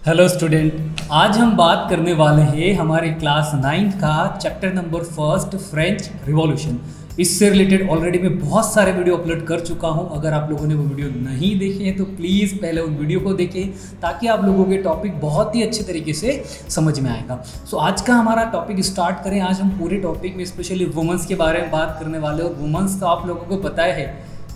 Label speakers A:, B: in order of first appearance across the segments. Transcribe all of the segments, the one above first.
A: Hello student, आज हम बात करने वाले हैं हमारे क्लास 9 का chapter number first French revolution. इससे रिलेटेड ऑलरेडी मैं बहुत सारे वीडियो अपलोड कर चुका हूं। अगर आप लोगों ने वो वीडियो नहीं देखे हैं तो प्लीज़ पहले उन वीडियो को देखें ताकि आप लोगों के टॉपिक बहुत ही अच्छे तरीके से समझ में आएगा। सो आज का हमारा टॉपिक स्टार्ट करें। आज हम पूरे टॉपिक में स्पेशली वुमेंस के बारे में बात करने वाले हैं और वुमेंस का आप लोगों को पता है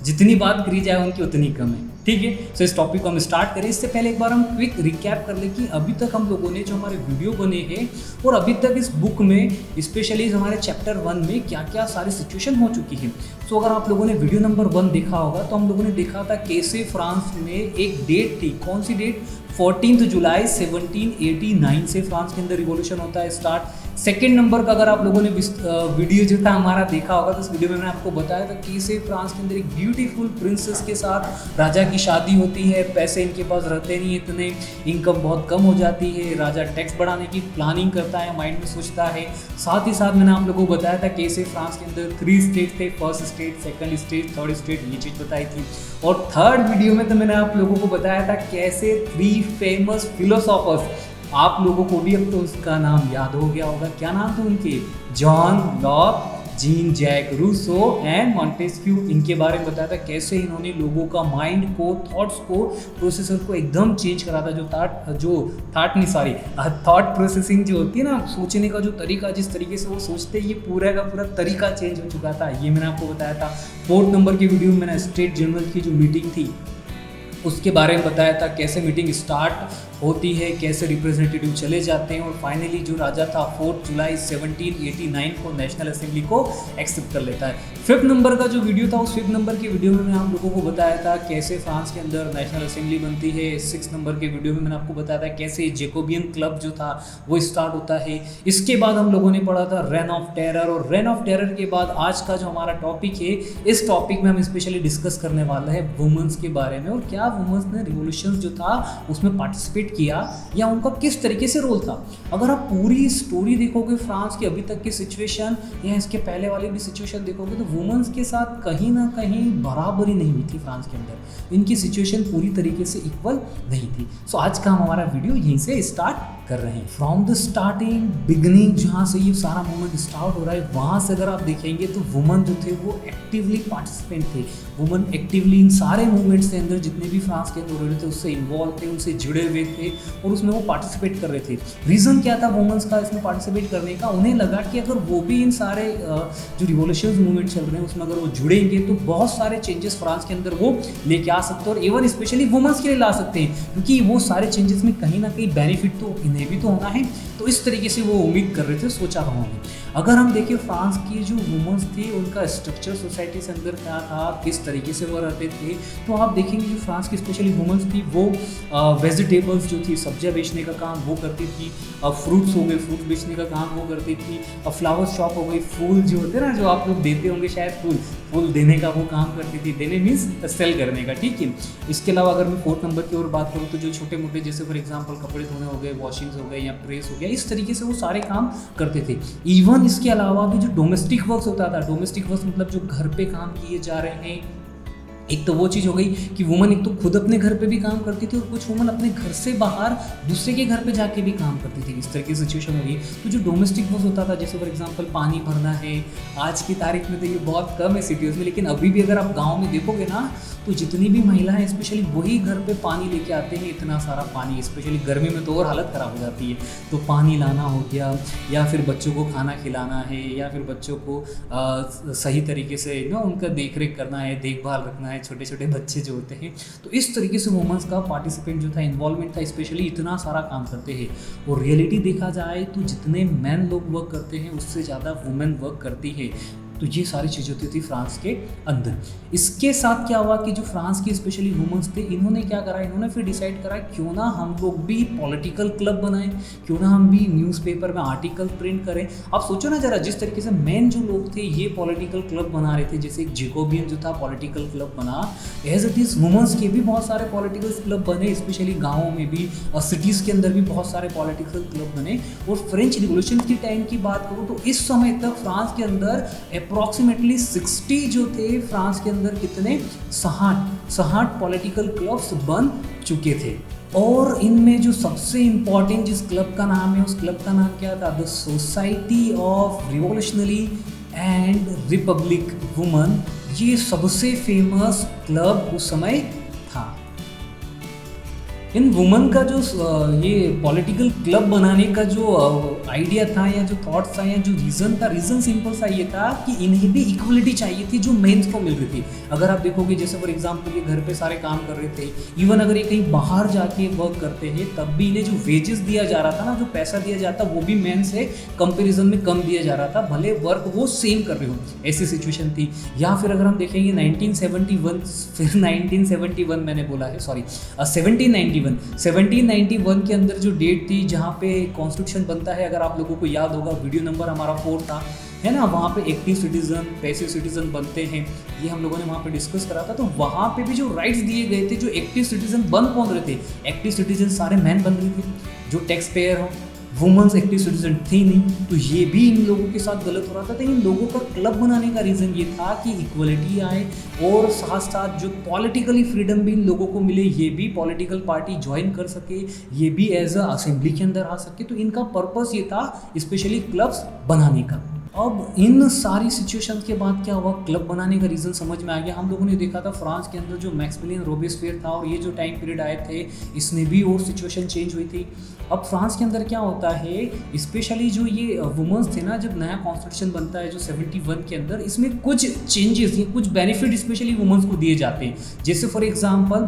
A: जितनी बात करी जाए उनकी उतनी कम है, ठीक है। सो इस टॉपिक को हम स्टार्ट करें। इससे पहले एक बार हम क्विक रिकैप कर लें कि अभी तक हम लोगों ने जो हमारे वीडियो बने हैं और अभी तक इस बुक में स्पेशली हमारे चैप्टर 1 में क्या क्या सारी सिचुएशन हो चुकी है। सो अगर आप लोगों ने वीडियो नंबर 1 देखा होगा तो हम लोगों ने देखा था कैसे फ्रांस में एक डेट थी। कौन सी डेट? 14 जुलाई 1789 से फ्रांस के अंदर रिवॉल्यूशन होता है स्टार्ट। सेकेंड नंबर का अगर आप लोगों ने वीडियो जो था हमारा देखा होगा तो इस वीडियो में मैंने आपको बताया था कैसे फ्रांस के अंदर एक ब्यूटीफुल प्रिंसेस के साथ राजा की शादी होती है। पैसे इनके पास रहते नहीं इतने, इनकम बहुत कम हो जाती है। राजा टैक्स बढ़ाने की प्लानिंग करता है, माइंड में सोचता है। साथ ही साथ मैंने आप लोगों को बताया था कैसे फ्रांस के अंदर 3 स्टेट थे, first state, second state, third state, ये चीज़ बताई थी। और थर्ड वीडियो में तो मैंने आप लोगों को बताया था कैसे 3 फेमस फिलोसॉफर्स, आप लोगों को भी अब तो उसका नाम याद हो गया होगा। क्या नाम थे उनके? John Locke, Jean Jacques Rousseau and Montesquieu. इनके बारे में बताया था कैसे इन्होंने लोगों का माइंड को, थॉट्स को, प्रोसेसर को एकदम चेंज करा था। थॉट प्रोसेसिंग जो होती है ना, सोचने का जो तरीका, जिस तरीके से वो सोचते हैं, ये पूरा का पूरा तरीका चेंज हो चुका था। ये मैंने आपको बताया था। 4th नंबर की वीडियो में मैंने स्टेट जनरल की जो मीटिंग थी उसके बारे में बताया था, कैसे मीटिंग स्टार्ट होती है, कैसे रिप्रेजेंटेटिव चले जाते हैं और फाइनली जो राजा था 4 जुलाई 1789 को नेशनल असेंबली को एक्सेप्ट कर लेता है। 5th नंबर का जो वीडियो था, उस 5th नंबर की वीडियो में मैंने आप लोगों को बताया था कैसे फ्रांस के अंदर नेशनल असेंबली बनती है। 6th नंबर के वीडियो में मैंने आपको बताया था कैसे जेकोबियन क्लब जो था वो स्टार्ट होता है। इसके बाद हम लोगों ने पढ़ा था रेन ऑफ टेरर, और रेन ऑफ टेरर के बाद आज का जो हमारा टॉपिक है, इस टॉपिक में हम स्पेशली डिस्कस करने वाले हैं वुमेन्स के बारे में और क्या वुमेन्स ने रिवॉल्यूशन जो था उसमें पार्टिसिपेट किया या उनका किस तरीके से रोल था। अगर आप पूरी स्टोरी देखोगे फ्रांस की अभी तक की सिचुएशन या इसके पहले वाली भी सिचुएशन देखोगे तो वुमेन्स के साथ कहीं ना कहीं बराबरी नहीं हुई थी फ्रांस के अंदर। इनकी सिचुएशन पूरी तरीके से इक्वल नहीं थी। सो आज का हमारा वीडियो यहीं से स्टार्ट कर रहे हैं। फ्रॉम द स्टार्टिंग बिगनिंग, जहाँ से ये सारा मूवमेंट स्टार्ट हो रहा है वहाँ से अगर आप देखेंगे तो वुमन जो थे वो एक्टिवली पार्टिसिपेंट थे। वुमन एक्टिवली इन सारे मूवमेंट्स के अंदर जितने भी फ्रांस के अंदर हो रहे थे उससे इन्वॉल्व थे, उनसे जुड़े हुए थे और उसमें वो पार्टिसिपेट कर रहे थे। रीज़न क्या था वुमेन्स का इसमें पार्टिसिपेट करने का? उन्हें लगा कि अगर वो भी इन सारे जो रिवॉल्यूशन मूवमेंट चल रहे हैं उसमें अगर वो जुड़ेंगे तो बहुत सारे चेंजेस फ्रांस के अंदर वो लेके आ सकते हैं और इवन स्पेशली वुमेन्स के लिए ला सकते हैं, क्योंकि वो सारे चेंजेस में कहीं ना कहीं बेनिफिट तो इन्हें भी तो होना है। तो इस तरीके से वो उम्मीद कर रहे थे, सोचा था उन्होंने। अगर हम देखें फ्रांस की जो वुमेन्स थी उनका स्ट्रक्चर सोसाइटी से अंदर क्या था, किस तरीके से वो रहते थे, तो आप देखेंगे जो फ्रांस की स्पेशली वुमेन्स थी वो वेजिटेबल्स जो थी, सब्जियां बेचने का काम वो करती थी। फ्रूट्स हो गए, फ्रूट बेचने का काम वो करती थी। फ्लावर शॉप हो गई, फूल जो होते हैं ना, जो आप लोग देते होंगे शायद, फूल देने का वो काम करती थी। देने मीन्स सेल करने का, ठीक है। इसके अलावा अगर मैं 4th नंबर की ओर बात करूँ तो जो छोटे मोटे जैसे फॉर एग्जांपल कपड़े धोने हो गए, वॉशिंग्स हो गए या प्रेस हो गया, इस तरीके से वो सारे काम करते थे। इवन इसके अलावा भी जो डोमेस्टिक वर्क्स होता था, डोमेस्टिक वर्क्स मतलब जो घर पे काम किए जा रहे हैं, एक तो वो चीज़ हो गई कि वुमन एक तो खुद अपने घर पे भी काम करती थी और कुछ वुमन अपने घर से बाहर दूसरे के घर पे जाके भी काम करती थी। इस तरह की सिचुएशन हो गई। तो जो डोमेस्टिक वर्क होता था, जैसे फॉर एग्जांपल पानी भरना है, आज की तारीख में तो ये बहुत कम है सिटीज़ में, लेकिन अभी भी अगर आप गाँव में देखोगे ना तो जितनी भी महिलाएं स्पेशली वही घर पे पानी लेके आते हैं। इतना सारा पानी, स्पेशली गर्मी में तो और हालत ख़राब हो जाती है। तो पानी लाना हो गया, या फिर बच्चों को खाना खिलाना है, या फिर बच्चों को सही तरीके से उनका देख रेख करना है, देखभाल रखना है, छोटे छोटे बच्चे जो होते हैं। तो इस तरीके से वुमेन्स का पार्टिसिपेंट जो था, इन्वॉल्वमेंट था, स्पेशली इतना सारा काम करते हैं। और रियलिटी देखा जाए तो जितने मैन लोग वर्क करते हैं उससे ज़्यादा वुमेन वर्क करती है। तो ये सारी चीज़ें होती थी फ्रांस के अंदर। इसके साथ क्या हुआ कि जो फ्रांस की स्पेशली वुमेन्स थे, इन्होंने क्या करा, इन्होंने फिर डिसाइड करा क्यों ना हम लोग भी पॉलिटिकल क्लब बनाएं, क्यों ना हम भी न्यूज़पेपर में आर्टिकल प्रिंट करें। आप सोचो ना जरा, जिस तरीके से मेन जो लोग थे ये पॉलिटिकल क्लब बना रहे थे, जैसे एक जेकोबियन जो था पॉलिटिकल क्लब बना, एज इट इज़ वुमेन्स के भी बहुत सारे पॉलिटिकल क्लब बने, स्पेशली गाँवों में भी और सिटीज़ के अंदर भी बहुत सारे पॉलिटिकल क्लब बने। और फ्रेंच रिवॉल्यूशन के टाइम की बात करूँ तो इस समय तक फ्रांस के अंदर अप्रॉक्सीमेटली 60 जो थे फ्रांस के अंदर, कितने 60 पॉलिटिकल क्लब्स बन चुके थे। और इनमें जो सबसे इम्पॉर्टेंट जिस क्लब का नाम है, उस क्लब का नाम क्या था? The society of revolutionary and Republic woman. ये सबसे फेमस क्लब उस समय था। इन वुमन का जो ये पॉलिटिकल क्लब बनाने का जो आइडिया था या जो थॉट्स था या जो रीज़न था, रीज़न सिंपल सा ये था कि इन्हें भी इक्वलिटी चाहिए थी जो मेंस को मिल रही थी। अगर आप देखोगे जैसे फॉर एग्जांपल ये घर पे सारे काम कर रहे थे, इवन अगर ये कहीं बाहर जाके वर्क करते हैं तब भी इन्हें जो वेजेस दिया जा रहा था ना, जो पैसा दिया जाता वो भी मेन से कंपेरिजन में कम दिया जा रहा था, भले वर्क वो सेम कर रहे हो, ऐसी सिचुएशन थी। या फिर अगर हम देखेंगे 1971, फिर 1971 मैंने बोला है, सॉरी 1791 के अंदर जो डेट थी जहाँ पे कॉन्स्टिट्यूशन बनता है, अगर आप लोगों को याद होगा वीडियो नंबर हमारा 4 था, है ना, वहाँ पे एक्टिव सिटीजन, पैसिव सिटीजन बनते हैं, ये हम लोगों ने वहाँ पे डिस्कस करा था। तो वहाँ पे भी जो राइट्स दिए गए थे, जो एक्टिव सिटीजन बन कौन रहे थे? एक्टिव सिटीजन सारे मैन बन रहे थे जो टैक्स पेयर हो, वुमेन्स एक्टिव सिटीजन थी नहीं। तो ये भी इन लोगों के साथ गलत हो रहा था। तो इन लोगों का क्लब बनाने का रीज़न ये था कि इक्वलिटी आए और साथ साथ जो पॉलिटिकली फ्रीडम भी इन लोगों को मिले, ये भी पॉलिटिकल पार्टी ज्वाइन कर सके, ये भी एज अ असेंबली के अंदर आ सके। तो इनका पर्पस ये था स्पेशली क्लब्स बनाने का। अब इन सारी सिचुएशंस के बाद क्या हुआ, क्लब बनाने का रीज़न समझ में आ गया। हम लोगों ने देखा था फ्रांस के अंदर जो मैक्सिमिलियन रोबेस्पियर था और ये जो टाइम पीरियड आए थे, इसमें भी और सिचुएशन चेंज हुई थी। अब फ्रांस के अंदर क्या होता है, स्पेशली जो ये वुमेन्स थे ना, जब नया कॉन्स्टिट्यूशन बनता है जो 71 के अंदर, इसमें कुछ चेंजेस या कुछ बेनिफिट स्पेशली वुमेन्स को दिए जाते हैं। जैसे फॉर एग्जांपल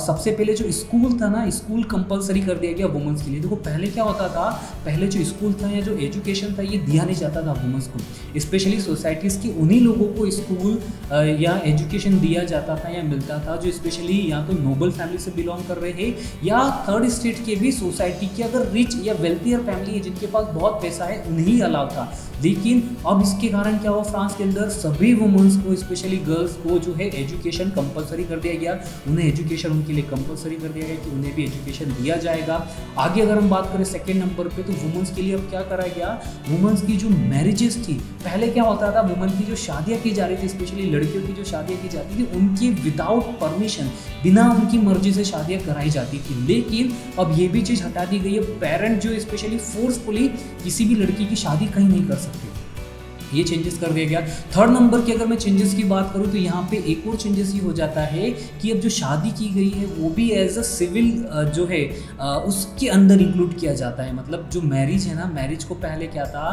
A: सबसे पहले जो स्कूल था ना, स्कूल कंपलसरी कर दिया गया वुमेन्स के लिए। देखो पहले क्या होता था, पहले जो स्कूल था या जो एजुकेशन था ये दिया नहीं जाता था वुमेन्स को, स्पेशली सोसाइटीज़ की उन्हीं लोगों को स्कूल या एजुकेशन दिया जाता था या मिलता था जो स्पेशली या तो नोबल फैमिली से बिलोंग कर रहे हैं या थर्ड स्टेट के भी सोसाइटी के अगर रिच या वेल्थियर फैमिली है जिनके पास बहुत पैसा है उन्हीं अलाउ था। लेकिन अब इसके कारण क्या हुआ, फ्रांस के अंदर सभी वुमेन्स को स्पेशली गर्ल्स को जो है एजुकेशन कंपलसरी कर दिया गया। उन्हें एजुकेशन उनके लिए कंपलसरी कर दिया गया कि उन्हें भी एजुकेशन दिया जाएगा। आगे अगर हम बात करें सेकेंड नंबर पे, तो वुमेन्स के लिए अब क्या करा गया, वुमेन्स की जो मैरिजेस थी, पहले क्या होता था, वुमेन की जो शादियाँ की जा रही थी, स्पेशली लड़कियों की जो शादियाँ की जाती थी, उनकी विदाउट परमिशन, बिना उनकी मर्जी से शादियाँ कराई जाती थी। लेकिन अब ये भी चीज़ हटा दी गई है, पेरेंट जो स्पेशली फोर्सफुली किसी भी लड़की की शादी कहीं नहीं कर सकते, ये चेंजेस कर दिया गया। थर्ड नंबर की अगर मैं चेंजेस की बात करूँ तो यहाँ पे एक और चेंजेस ये हो जाता है कि अब जो शादी की गई है वो भी एज अ सिविल जो है उसके अंदर इंक्लूड किया जाता है। मतलब जो मैरिज है ना, मैरिज को पहले क्या था,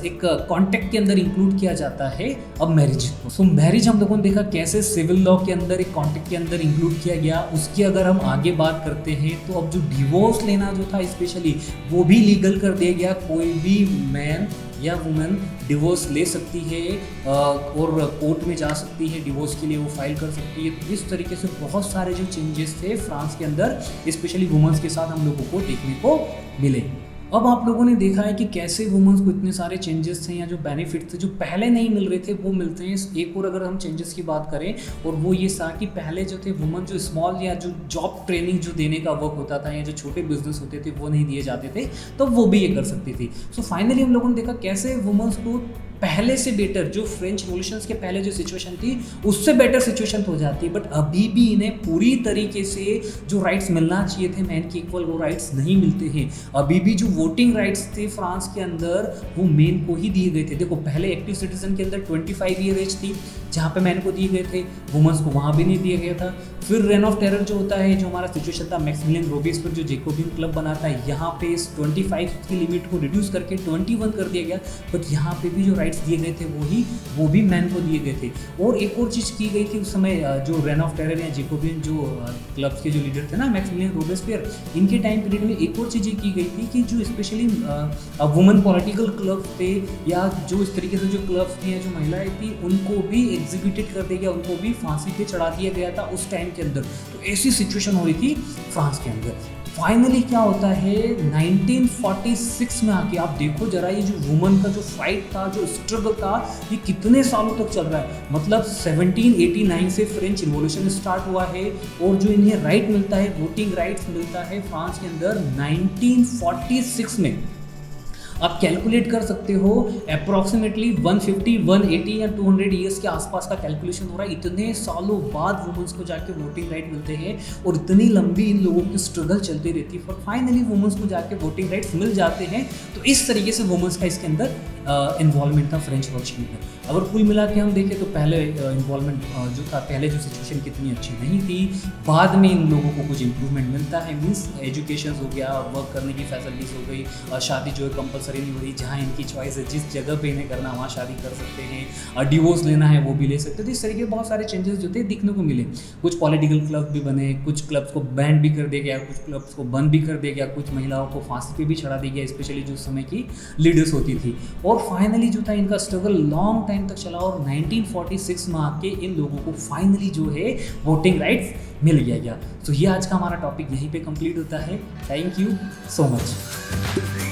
A: एक कॉन्टेक्ट के अंदर इंक्लूड किया जाता है अब मैरिज को। सो मैरिज हम लोगों ने देखा कैसे सिविल लॉ के अंदर एक कॉन्टेक्ट के अंदर इंक्लूड किया गया। उसकी अगर हम आगे बात करते हैं तो अब जो डिवोर्स लेना जो था स्पेशली वो भी लीगल कर दिया गया। कोई भी मैन या वुमेन डिवोर्स ले सकती है और कोर्ट में जा सकती है, डिवोर्स के लिए वो फाइल कर सकती है। तो इस तरीके से बहुत सारे जो चेंजेस थे फ्रांस के अंदर स्पेशली वुमेन्स के साथ हम लोगों को देखने को मिले। अब आप लोगों ने देखा है कि कैसे वुमेन्स को इतने सारे चेंजेस थे या जो बेनिफिट थे जो पहले नहीं मिल रहे थे वो मिलते हैं। एक और अगर हम चेंजेस की बात करें और वो ये था कि पहले जो थे वुमेन जो स्मॉल या जो जॉब ट्रेनिंग जो देने का वर्क होता था या जो छोटे बिजनेस होते थे वो नहीं दिए जाते थे, तो वो भी ये कर सकती थी। सो फाइनली हम लोगों ने देखा कैसे वुमेन्स को पहले से बेटर, जो फ्रेंच रिवॉल्यूशंस के पहले जो सिचुएशन थी उससे बेटर सिचुएशन हो जाती है। बट अभी भी इन्हें पूरी तरीके से जो राइट्स मिलना चाहिए थे मैन के इक्वल, वो राइट्स नहीं मिलते हैं। अभी भी जो वोटिंग राइट्स थे फ्रांस के अंदर वो मेन को ही दिए गए थे। देखो पहले एक्टिव सिटीजन के अंदर 25 ईयर एज थी जहाँ पे मैन को दिए गए थे, वुमेन्स को वहाँ भी नहीं दिया गया था। फिर रेन ऑफ टेरर जो होता है, जो हमारा सिचुएशन था, मैक्सिमिलियन रोबेस्पियर जो जैकोबिन क्लब बनाता है, यहाँ पे इस 25 की लिमिट को रिड्यूस करके 21 कर दिया गया। बट यहाँ पे भी जो राइट्स दिए गए थे वो भी मैन को दिए गए थे। और एक और चीज़ की गई थी उस समय, जो रेन ऑफ टेरर या जैकोबिन जो क्लब्स के जो लीडर थे ना मैक्सिमिलियन रोबेस्पियर, इनके टाइम पीरियड में एक और चीज़ें की गई थी कि जो स्पेशली वुमेन पॉलिटिकल क्लब थे या जो इस तरीके से जो क्लब्स थे या जो महिलाएं थी उनको भी एग्जीक्यूटेड कर दिया गया, उनको भी फांसी पे चढ़ा दिया गया था उस टाइम के अंदर। तो ऐसी सिचुएशन हो रही थी फ्रांस के अंदर। फाइनली क्या होता है 1946 में आके आप देखो जरा, ये जो वुमेन का जो फाइट था, जो स्ट्रगल था, ये कितने सालों तक चल रहा है। मतलब 1789 से फ्रेंच रिवॉल्यूशन स्टार्ट हुआ है और जो इन्हें राइट मिलता है, वोटिंग राइट्स मिलता है फ्रांस के अंदर 1946 में। आप कैलकुलेट कर सकते हो अप्रॉक्सीमेटली 150, 180 या 200 ईयर्स के आसपास का कैलकुलेशन हो रहा है। इतने सालों बाद वुमेंस को जाके वोटिंग राइट मिलते हैं और इतनी लंबी इन लोगों की स्ट्रगल चलती रहती है, पर फाइनली वुमेंस को जाके वोटिंग राइट्स मिल जाते हैं। तो इस तरीके से वुमेंस का इसके अंदर इन्वॉल्वमेंट था फ्रेंच रिवॉल्यूशन में। अगर कुल मिला के हम देखें तो पहले इन्वॉल्वमेंट जो था, पहले जो सिचुएशन कितनी अच्छी नहीं थी, बाद में इन लोगों को कुछ इंप्रूवमेंट मिलता है। मीन्स एजुकेशन हो गया, वर्क करने की फैसिलिटीज़ हो गई, शादी जो है कंपलसरी नहीं हो रही, जहाँ इनकी चॉइस है जिस जगह पे इन्हें करना वहाँ शादी कर सकते हैं, डिवोर्स लेना है वो भी ले सकते हैं। तो इस तरीके के बहुत सारे चेंजेस जो थे दिखने को मिले। कुछ पॉलिटिकल क्लब भी बने, कुछ क्लब्स को बैन भी कर दिया गया, कुछ क्लब्स को बंद भी कर दिया गया, कुछ महिलाओं को फांसी पे भी चढ़ा दिया गया, स्पेशली जो समय की लीडर्स होती थी। और फाइनली जो था इनका स्ट्रगल लॉन्ग टाइम तक चला और 1946 में आके इन लोगों को फाइनली जो है वोटिंग राइट्स मिल गया। तो ये आज का हमारा टॉपिक यहीं पे कंप्लीट होता है। Thank you so much.